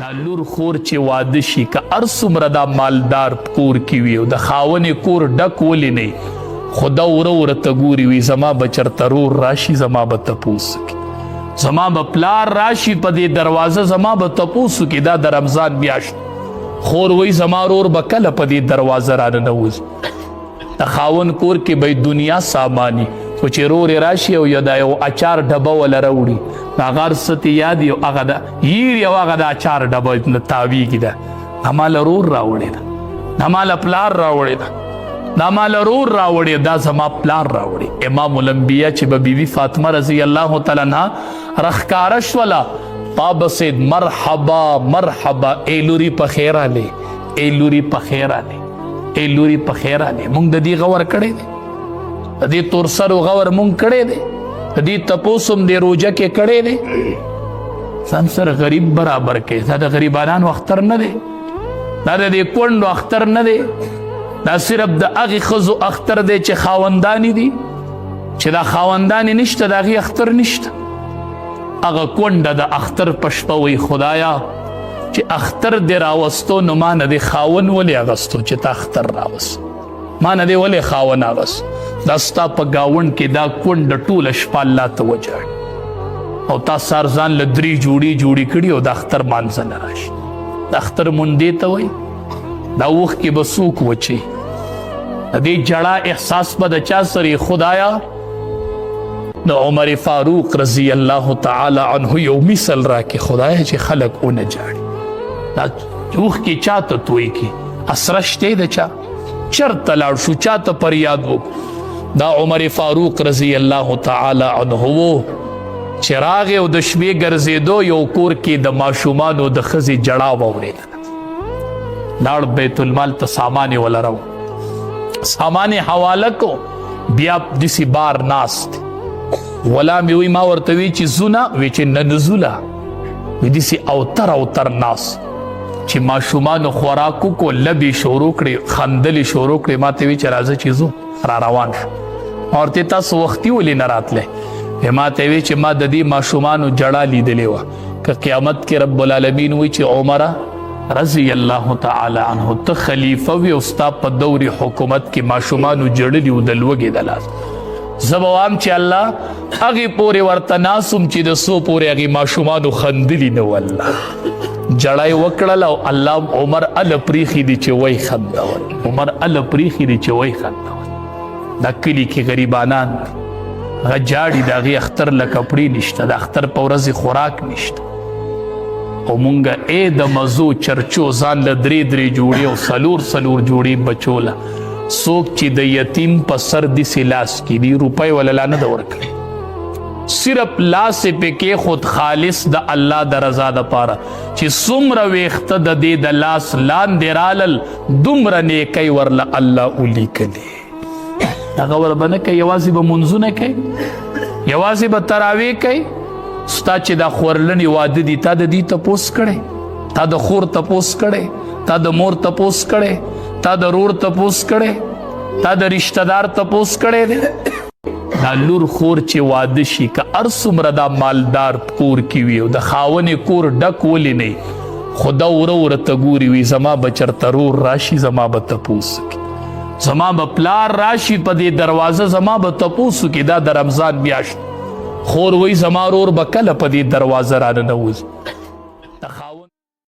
دا لور خور چې واده شي که هر څومره دا مالدار کور کې وي او د خاونې کور ډک ولې نه خو دا وره وره ته ګوري وي زما به چېرته رور راشي زما به تپوس وکړي زما به پلار راشي په دې دروازه زما به تپوس وکړي دا د رمضان میاشت خور وی زما رور به کله په دې دروازه راننوځي د خاون کور کې به دنیا ساماني خو چې رورې راشي او یا دا یو اچار ډبه وله راوړي هغه هر څه ته یاد یو هغه د هیر یو هغه د اچار ډبه تاویږي ده دا ماله رور راوړې ده دا ماله پلار راوړې ده دا ماله رور راوړې دا زما پلار راوړې امام الانبیا چې به بیبي فاطمه رضی الله تعالی عنها رخکاره شوله پا بسید مرحبا مرحبا ای لوري په خیر آلی ای لوري په خیر آلی ای لوري په خیر آلی مونږ د دې غور کړی دی د دې تور سرو غور مونږ کړی دی د دې تپوس هم دې روژه کې کړی دی ځان سره غریب برابر کوي دا د غریبانانو اختر نه دی دا د دې کونډو اختر نه دی دا صرف د هغې ښځو اختر دی چې خاوندانې دي چې دا خاوندانې نشته د هغې اختر نشته هغه کونډه د اختر په شپه وی خدایا چې اختر دې راوستو نو ما نه دې خاون ولې اغستو چې تا اختر راوست ما نه دې ولې خاون اغست دا ستا په ګاونډ کې دا کونډه ټوله شپه الله ته وجاړي او تا سار ځان له درې جوړې کړي او د اختر مانځه نه راشي د اختر مونډې ته وایي دا اوښ کې به څوک وچي د دې جړه احساس به د چا سره خدایا د عمر فاروق رضی الله تعالی عنه یو مثل راکې خدایا چې خلک ونه جاړي دا اوښ کې چا ته توی کې اسره شته د چا چرته لاړ شو چا ته فریاد وکړو دا عمر فاروق رضی الله تعالی عنه و چې راغی او د شپې ګرځېدو یو کور کې د ماشومانو د ښځې جړا واورېدله لاړ بیت المال ته سامان یې ولرو سامان یې حواله کو بیا داسې بار ناست ولا مې وی ما ورته وی چې ځو نه وی چې نه نه ځو لا وی داسې اوتر ناست چې ماشومانو خوراک وکړو لبې شروع کړې خندلې شروع کړې ما ته وی چې راځه چې ځو را روان شو ورته تاسو وختي ولې نه راتلی ما ته وی چې ما د دې ماشومانو جړه لیدلې وه که قیامت کې رب العالمین وی چې عمره رضی الله تعالی عنه ته خلیفه وی او ستا په دور حکومت کې ماشومانو جړلي و د لوږې د لاس زه به وایم چې الله هغې پورې ورته ناسم چې د څو پورې هغې ماشومانو خندلي نه و الله جړه یې وکړله او الله عمر اله پریښي دي چې وی خندول عمر اله پریښي دي چې وی خندول دا کلي کې غریبانان هغه جاړي د هغې اختر له کپړې نشته د اختر په ورځې خوراک نشته او مونږ د مزو چرچو ځان له درې جوړې او څلور جوړې بچو له څوک چې د یتیم په سر داسې لاس کې دي روپۍ وله لا نه ده ورکړې صرف لاس یې پکې خود خالص د الله د رضا دپاره چې څومره ویښته د دې د لاس لاندې رالل دومره نیکۍ ورله الله ولیکلې هغه ور به نه کوي یوازې به منځونه کوي یوازې به تراویح کوي ستا چې دا خورلنې واده دي تا د دې تپوس کړی تا د خور تپوس کړی تا د مور تپوس کړی تا د رور تپوس کړی تا د رشته دار تپوس کړی دی دا لور خور چې واده شي که هر څومره دا مالدار کور کې وي او د خاونې کور ډک ولې نه خو دا وره وره ته ګوري وي زما به چېرته رور راشي زما به تپوس وکړي زما به پلار راشي په دې دروازه زما به تپوس وکړي دا د رمضان میاشت خور وی زما رور به کله په دې دروازه راننوځي